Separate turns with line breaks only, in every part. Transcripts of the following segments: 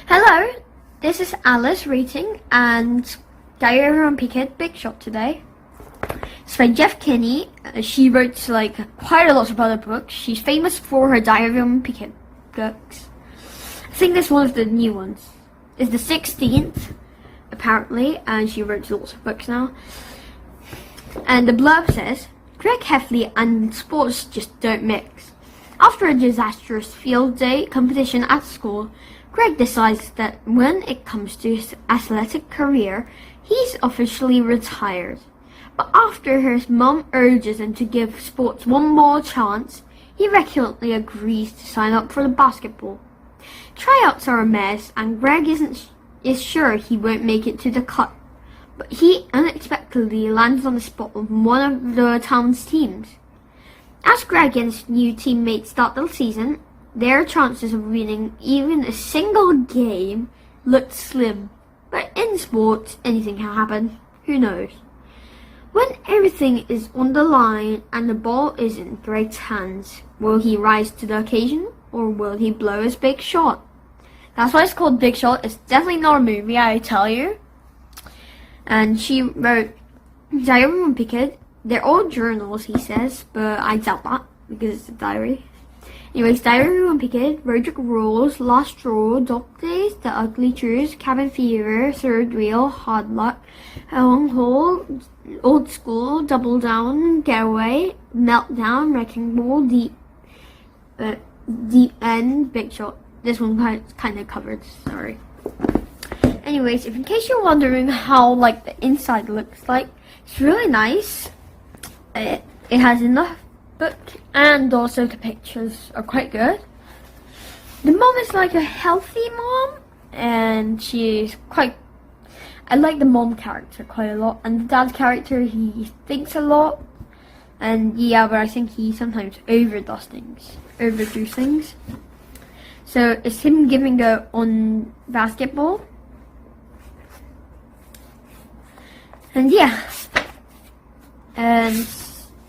Hello, this is Alice reading and Diary of Wimpy Kid Big Shot today. It's by Book-Kinney. She wrote quite a lot of other books. She's famous for her Diary of Wimpy Kid books. I think this one of the new ones. It's the 16th, apparently, and she wrote lots of books now. And the blurb says, Greg Heffley and sports just don't mix. After a disastrous field day competition at school, Greg decides that when it comes to his athletic career, he's officially retired. But after his mom urges him to give sports one more chance, he reluctantly agrees to sign up for the basketball. Tryouts are a mess, and Greg is sure he won't make it to the cut. But he unexpectedly lands on the spot of one of the town's teams. As Greg and his new teammates start the season, their chances of winning even a single game looked slim. But in sports, anything can happen. Who knows? When everything is on the line and the ball is in Greg's hands, will he rise to the occasion or will he blow his big shot? That's why it's called Big Shot. It's definitely not a movie, I tell you. And she wrote Diary of Wimpy Kid. They're all journals, he says, but I doubt that because it's a diary. Anyways, Diary of Wimpy Kid, Roderick Rules, Lost Straw, Dog Days, The Ugly Truth, Cabin Fever, Third Wheel, Hard Luck, Long Haul, Old School, Double Down, Getaway, Meltdown, Wrecking Ball, Deep End, Big Shot. This one kind of covered, sorry. Anyways, if in case you're wondering how the inside looks like, it's really nice. It has enough book and also the pictures are quite good. The mom is a healthy mom and she's quite, I like the mom character quite a lot, and the dad character, he thinks a lot, and yeah, but I think he sometimes overdoes things. So it's him giving go on basketball. And yeah, and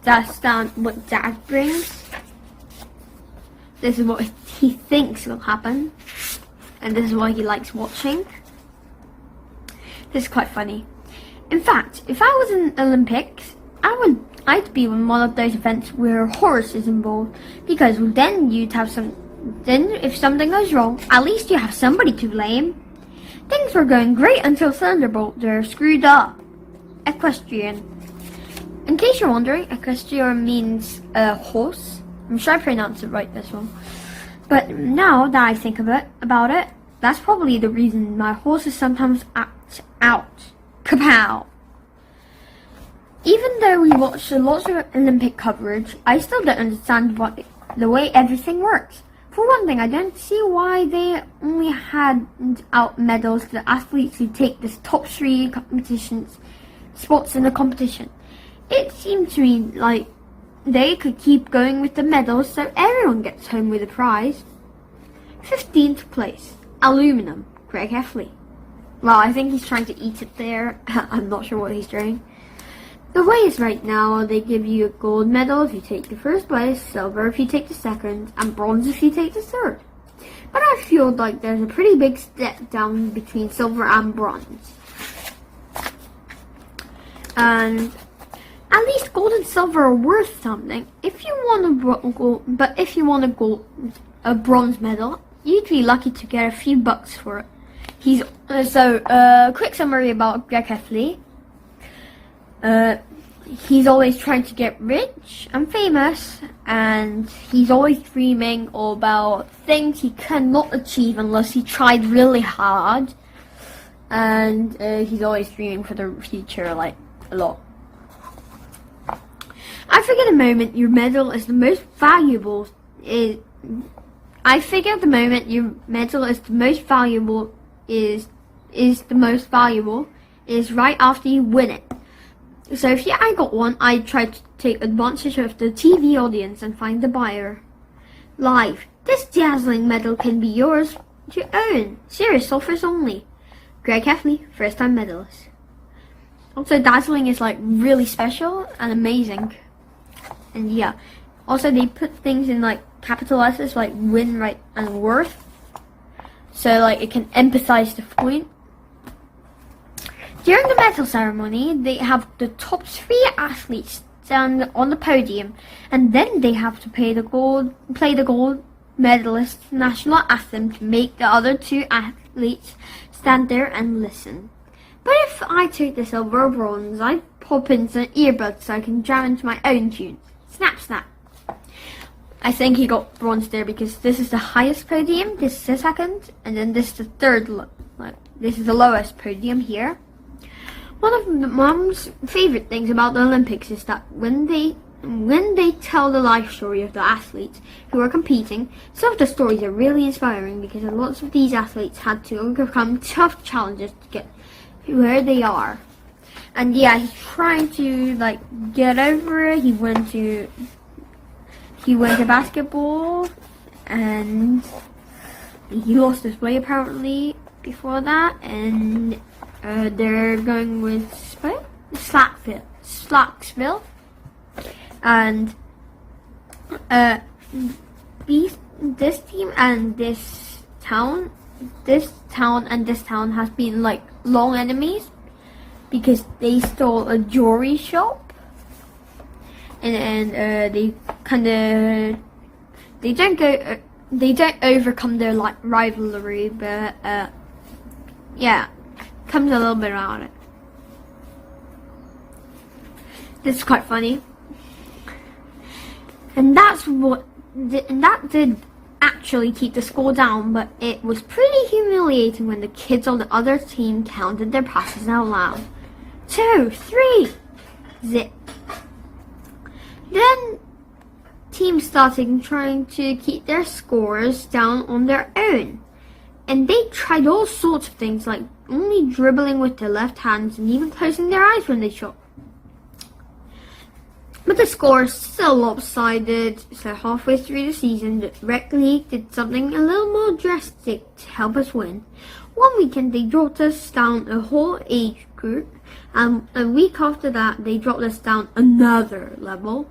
that's what Dad brings. This is what he thinks will happen, and this is what he likes watching. This is quite funny. In fact, if I was in Olympics, I'd be in one of those events where a horse is involved, because then you'd have then if something goes wrong, at least you have somebody to blame. Things were going great until Thunderbolt there screwed up. Equestrian. In case you're wondering, equestrian means horse. I'm sure I pronounced it right this one. But now that I think about it, that's probably the reason my horses sometimes act out. Kapow! Even though we watch lots of Olympic coverage, I still don't understand the way everything works. For one thing, I don't see why they only hand out medals to the athletes who take the top 3 spots in the competition. It seemed to me like they could keep going with the medals so everyone gets home with a prize. 15th place, aluminum, Greg Heffley. Well, I think he's trying to eat it there. I'm not sure what he's doing. The way is right now, they give you a gold medal if you take the first place, silver if you take the second, and bronze if you take the third. But I feel like there's a pretty big step down between silver and bronze. And at least gold and silver are worth something. If you want a bronze medal, you'd be lucky to get a few bucks for it. Quick summary about Greg Heffley. He's always trying to get rich and famous, and he's always dreaming about things he cannot achieve unless he tried really hard. And he's always dreaming for the future, a lot. I figure the moment your medal is the most valuable is right after you win it. So if I got one, I'd try to take advantage of the TV audience and find the buyer. Live. This dazzling medal can be yours to own. Serious offers only. Greg Heffley, first time medalist. Also, dazzling is really special and amazing. And yeah. Also, they put things in capital S's like win, right, and worth. So like it can emphasize the point. During the medal ceremony, they have the top 3 athletes stand on the podium, and then they have to play the gold medalist national anthem to make the other 2 athletes stand there and listen. But if I take the silver or bronze, I pop in some earbuds so I can jam into my own tunes. Snap, snap. I think he got bronze there because this is the highest podium, this is the second, and then this is the third. This is the lowest podium here. One of the Mom's favorite things about the Olympics is that when they tell the life story of the athletes who are competing, some of the stories are really inspiring because lots of these athletes had to overcome tough challenges to get where they are. And yeah, he's trying to like get over it. He went to basketball and he lost his way apparently before that, and they're going with Slacksville, and this team and this town has been like long enemies because they stole a jewelry shop, and they don't overcome their like rivalry, but yeah, comes a little bit around it. This is quite funny, and that did actually keep the score down, but it was pretty humiliating when the kids on the other team counted their passes out loud. 2, 3, zip. Then teams started trying to keep their scores down on their own, and they tried all sorts of things like only dribbling with their left hands and even closing their eyes when they shot. But the score is still lopsided, so halfway through the season, the Rec League did something a little more drastic to help us win. One weekend they dropped us down a whole age group, and a week after that they dropped us down another level.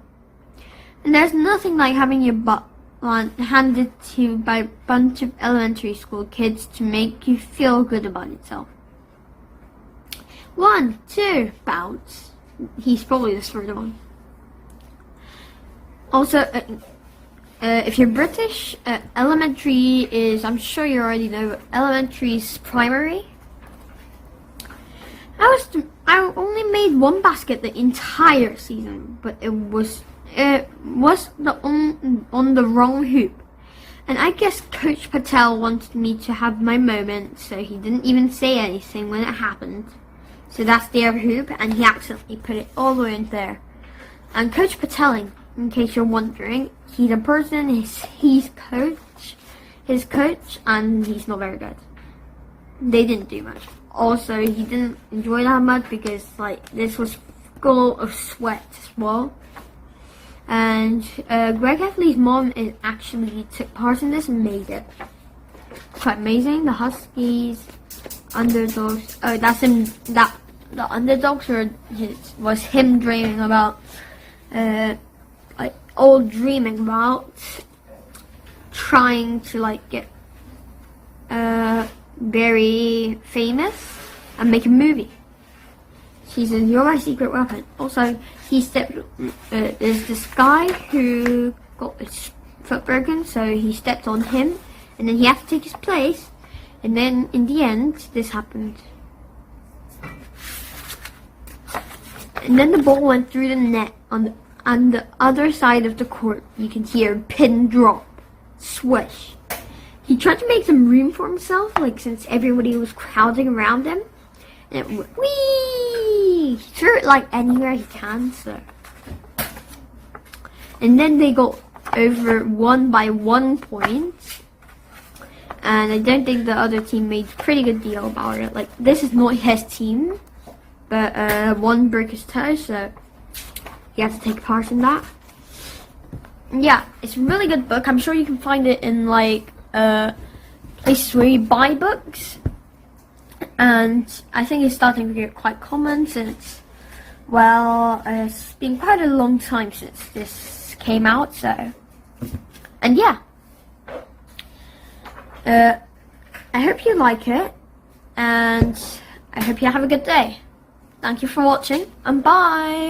And there's nothing like having your butt handed to you by a bunch of elementary school kids to make you feel good about yourself. 1, 2, bounce. He's probably the third one. Also, if you're British, elementary is, I'm sure you already know, elementary is primary. I only made 1 basket the entire season, but it was on the wrong hoop. And I guess Coach Patel wanted me to have my moment, so he didn't even say anything when it happened. So that's their hoop, and he accidentally put it all the way in there. And Coach Patel, in case you're wondering, he's a person, his coach, and he's not very good. They didn't do much. Also, he didn't enjoy that much because like this was full of sweat as well. And Greg Heffley's mom actually took part in this and made it. Quite amazing. The Huskies, underdogs. Oh, that's him. The underdogs was him dreaming about, dreaming about trying to like get very famous and make a movie. He says, "You're my secret weapon." Also, there's this guy who got his foot broken, so he stepped on him, and then he had to take his place, and then in the end, this happened. And then the ball went through the net on the other side of the court. You can hear a pin drop, swish. He tried to make some room for himself, like since everybody was crowding around him. And it went, whee! He threw it like anywhere he can, so. And then they got won by 1 point. And I don't think the other team made a pretty good deal about it. Like, this is not his team, but one broke his toe, so he had to take part in that. And yeah, it's a really good book. I'm sure you can find it in like places where you buy books. And I think it's starting to get quite common since, well, it's been quite a long time since this came out, so. And yeah, I hope you like it, and I hope you have a good day. Thank you for watching, and bye.